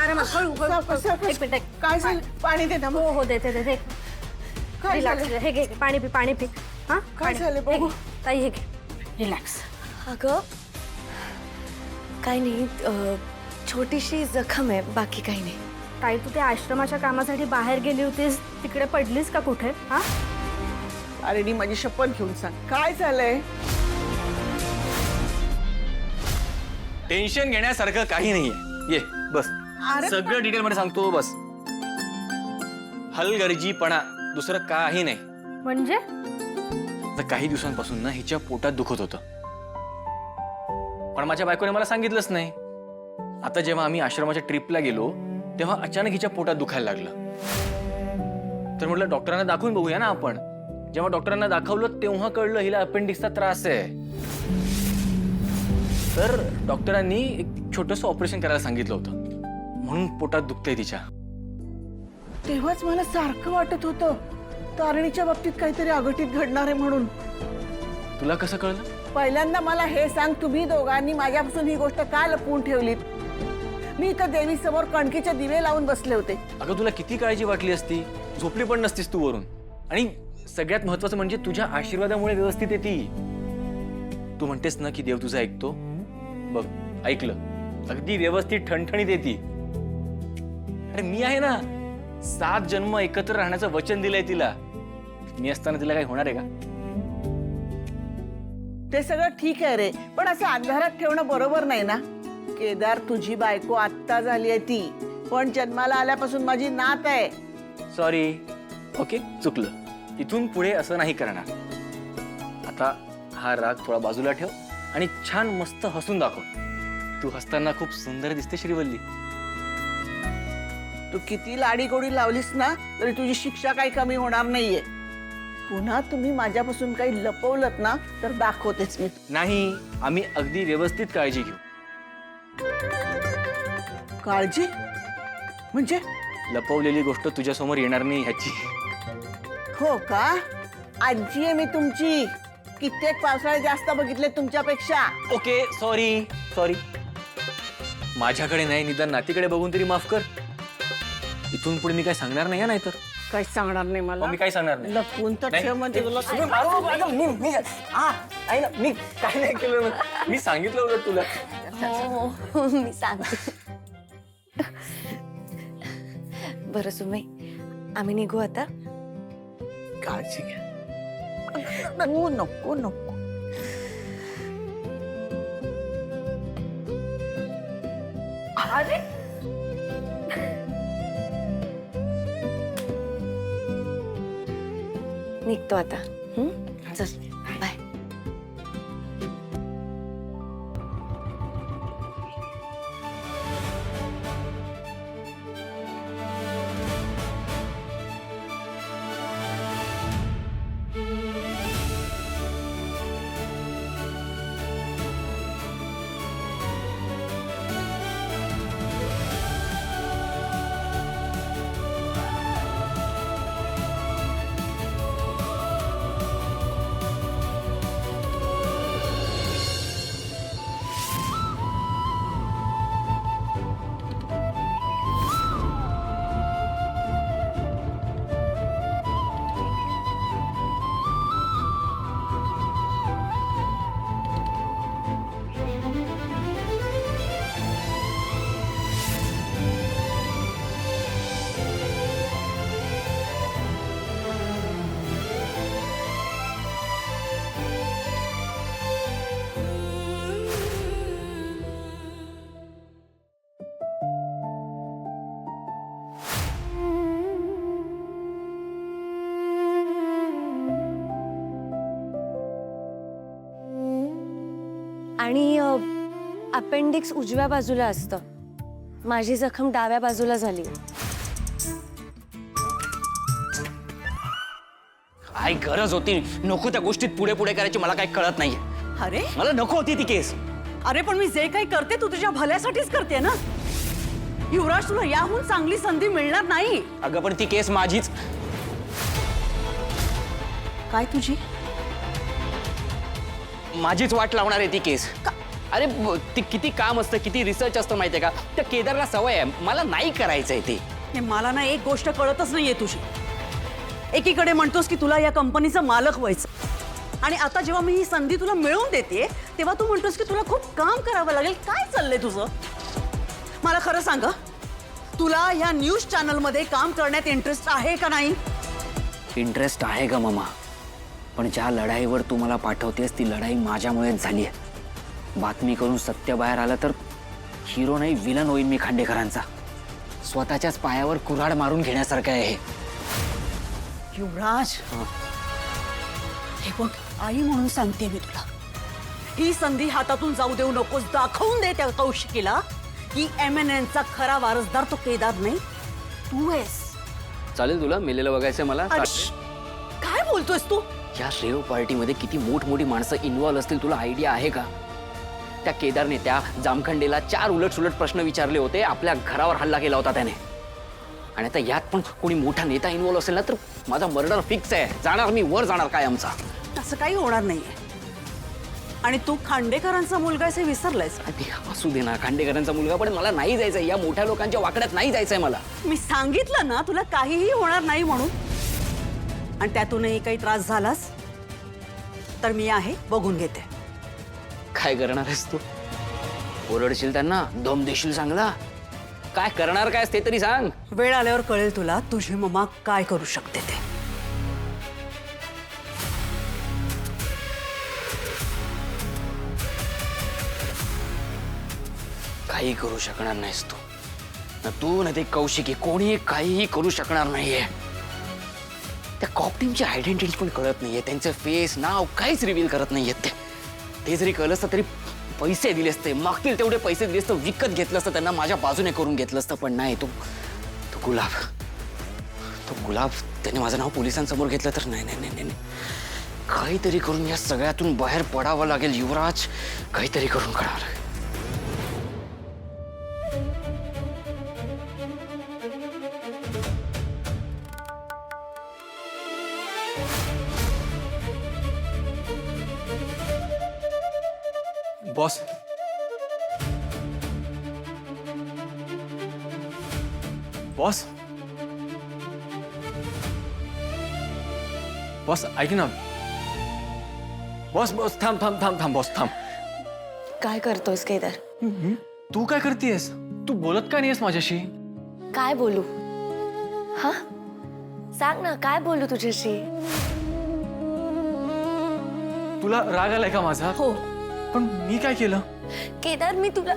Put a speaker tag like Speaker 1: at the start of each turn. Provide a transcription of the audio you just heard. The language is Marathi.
Speaker 1: आरामात एक मिनिट
Speaker 2: काय झालं? पाणी दे ना.
Speaker 1: हो हो देते
Speaker 2: काय
Speaker 1: रिलॅक्स
Speaker 2: झालं?
Speaker 1: हे घे पाणी पी हा
Speaker 2: काय झालं बघू?
Speaker 1: ताई हे घे रिलॅक्स.
Speaker 3: अगं काही नाही, छोटीशी जखम आहे, बाकी काही नाही.
Speaker 1: ताई तू ते आश्रमाच्या कामासाठी बाहेर गेली होतीस तिकडे पडलीस का कुठे हा?
Speaker 2: अरे माझी शपथ घेऊन सांग काय झालंय.
Speaker 4: टेन्शन घेण्यासारखं काही नाहीये. ये बस.
Speaker 2: अरे
Speaker 4: सगळं डिटेल मध्ये सांगतो बस. हलगर्जीपणा, दुसरं काही नाही.
Speaker 1: म्हणजे
Speaker 4: आता काही दिवसांपासून ना हिच्या पोटात दुखत होतं, पण माझ्या बायकोने मला सांगितलंच नाही. आता जेव्हा आम्ही आश्रमाच्या ट्रिपला गेलो तेव्हा अचानक हिच्या पोटात दुखायला लागलं. तर म्हटलं डॉक्टरांना दाखवून बघूया ना आपण. जेव्हा डॉक्टरांना दाखवलं तेव्हा कळलं हिला अपेंडिक्सचा त्रास आहे. तर डॉक्टरांनी एक छोटंसं ऑपरेशन करायला सांगितलं होतं, म्हणून पोटात दुखतंय तिच्या.
Speaker 2: तेव्हाच मला सारखं वाटत होतं तारणीच्या बाबतीत काहीतरी अघटित घडणार आहे म्हणून.
Speaker 4: तुला कसं कळलं?
Speaker 2: पहिल्यांदा मला हे सांग, तुम्ही दोघांनी माझ्यापासून ही गोष्ट का लपवून ठेवलीत? मी तर देवी समोर कणकीचे दिवे लावून बसले होते.
Speaker 4: अगं तुला किती काळजी वाटली असती, झोपली पण नसतीस तू वरून. आणि सगळ्यात महत्वाचं म्हणजे तुझ्या आशीर्वादामुळे व्यवस्थित येते. तू म्हणतेस ना की देव तुझं ऐकतो. बघ ऐकलं, अगदी व्यवस्थित ठणठणीत येते. अरे मी आहे ना, 7 जन्म एकत्र राहण्याचं वचन दिलंय तिला. मी असताना तिला काही होणार आहे का?
Speaker 2: ते सगळं ठीक आहे रे, पण असं अंधारात ठेवणं बरोबर नाही ना. केदार, तुझी बायको आत्ता झाली आहे ती, पण जन्माला आल्यापासून माझी नात आहे.
Speaker 4: सॉरी. ओके, चुकलं. इथून पुढे असं नाही करणार. आता हा राग थोडा बाजूला ठेव आणि छान मस्त हसून दाखव. तू हसताना खूप सुंदर दिसते श्रीवल्ली.
Speaker 2: तू किती लाडीगोडी लावलीस ना तरी तुझी शिक्षा काही कमी होणार नाहीये. पुन्हा तुम्ही माझ्यापासून काही लपवलत ना तर दाखवतेच मी.
Speaker 4: नाही, आम्ही अगदी व्यवस्थित काळजी घेऊ.
Speaker 2: काळजी म्हणजे?
Speaker 4: लपवलेली गोष्ट तुझ्यासमोर येणार नाही ह्याची.
Speaker 2: हो का? आजी आहे मी तुमची. कित्येक पावसाळे जास्त बघितले तुमच्यापेक्षा.
Speaker 4: Okay, sorry sorry. माझ्याकडे नाही, निदान नातीकडे बघून तरी माफ कर. इथून पुढे मी काय सांगणार नाही. नाही तर
Speaker 2: काही सांगणार नाही मला.
Speaker 4: मी काय सांगणार नाही.
Speaker 2: लपवून तर
Speaker 4: नाही.
Speaker 2: ठेव म्हणजे तुला
Speaker 4: मी काय नाही केलं. मी सांगितलं होतं तुला.
Speaker 3: हो मी सांगते. बरं सुमे, आम्ही निघू आता.
Speaker 2: काळजी घ्या. नको नको नको.
Speaker 1: अरे
Speaker 3: निघतो आता. चल बाय. आणि अपेंडिक्स उजव्या बाजूला असतं. माझी जखम डाव्या बाजूला झाली.
Speaker 4: काय गरज होती नको त्या गोष्टीत पुढे पुढे करायची? मला काय कळत नाहीये.
Speaker 5: अरे
Speaker 4: मला नको होती ती केस.
Speaker 5: अरे पण मी जे काही करते तू तुझ्या भल्यासाठीच करते ना. युवराज, तुला याहून चांगली संधी मिळणार नाही.
Speaker 4: अगं पण ती केस माझीच.
Speaker 5: काय तुझी?
Speaker 4: माझीच वाट लावणार आहे ती केस.
Speaker 6: अरे ती किती काम असतं, किती रिसर्च असतं माहितीये का? त्या केदारला सवय आहे, मला नाही करायचंय ते.
Speaker 5: हे मला ना एक गोष्ट कळतच नाहीये तुझी. एकीकडे म्हणतोस की तुला या कंपनीचा मालक व्हायचं आणि आता जेव्हा मी ही संधी तुला मिळवून देते तेव्हा तू म्हणतोस की तुला खूप काम करावं लागेल. काय चाललंय तुझं? मला खरं सांग, तुला ह्या न्यूज चॅनलमध्ये काम करण्यात इंटरेस्ट आहे का नाही?
Speaker 6: इंटरेस्ट आहे का मामा, पण ज्या लढाईवर तू मला पाठवतेस ती लढाई माझ्यामुळेच झाली आहे. बातमी करून सत्य बाहेर आलं तर हिरो नाही विलन होईन मी खांडेकरांचा. स्वतःच्याच पायावर कुऱ्हाड मारून घेण्यासारखं आहे हे.
Speaker 5: युवराज, हे बघ, आई म्हणून सांगते मी तुला, ही संधी हातातून जाऊ देऊ नकोस. दाखवून दे त्या कौशिकीला की MNNचा खरा वारसदार तो केदार नाही, तू आहेस.
Speaker 6: चालेल तुला मेलेलं बघायचंय मला?
Speaker 5: काय बोलतोयस तू?
Speaker 6: या रेव पार्टीमध्ये किती मोठमोठी माणसं इन्व्हॉल्व असतील तुला आयडिया आहे का? त्या केदारने त्या जामखंडेला 4 उलटसुलट प्रश्न विचारले होते, आपल्या घरावर हल्ला केला होता त्याने. आणि आता यात पण कोणी मोठा नेता इन्व्हॉल्व असेल ना तर माझा मर्डर फिक्स आहे. जाणार मी, वर जाणार काय आमचा.
Speaker 5: असं काही होणार नाहीये. आणि तू खांडेकरांचा मुलगा असे विसरलायस.
Speaker 6: आणि असू दे ना खांडेकरांचा मुलगा, पण मला नाही जायचंय या मोठ्या लोकांच्या वाकड्यात, नाही जायचंय मला.
Speaker 5: मी सांगितलं ना तुला काहीही होणार नाही म्हणून. आणि त्यातूनही काही त्रास झालास तर मी आहे, बघून घेते.
Speaker 6: काय करणार आहेस तू? ओरडशील त्यांना, दम देशील चांगला? काय करणार काय ते तरी सांग.
Speaker 5: वेळ आल्यावर कळेल तुला तुझी मम्मा काय करू शकते ते.
Speaker 6: काही करू शकणार नाहीस तू. ना तू ना ते कौशिकी, कोणी काहीही करू शकणार नाहीये. त्या कॉप टीमची आयडेंटिटी पण कळत नाहीये, त्यांचं फेस नाव काहीच रिव्हील करत नाहीयेत. ते जरी कळलं असतं तरी पैसे दिले असते, मागतील तेवढे पैसे दिले असतं, विकत घेतलं असतं त्यांना, माझ्या बाजूने करून घेतलं असतं. पण नाही, तो गुलाब त्याने माझं नाव पोलिसांसमोर घेतलं तर नाही नाही नाही नाही. काहीतरी करून या सगळ्यातून बाहेर पडावं लागेल युवराज, काहीतरी करून करावं लागेल.
Speaker 4: बॉस, बॉस, बॉस ऐक ना. बॉस बॉस थांब थांब थांब थांब बॉस थांब.
Speaker 3: काय करतोस केदार?
Speaker 4: तू काय करतेस? तू बोलत का नाहीस माझ्याशी?
Speaker 3: काय बोलू? हा, सांग ना, काय बोलू तुझ्याशी?
Speaker 4: तुला राग आलाय का माझा?
Speaker 3: हो.
Speaker 4: पण मी काय केलं?
Speaker 3: केदार, मी तुला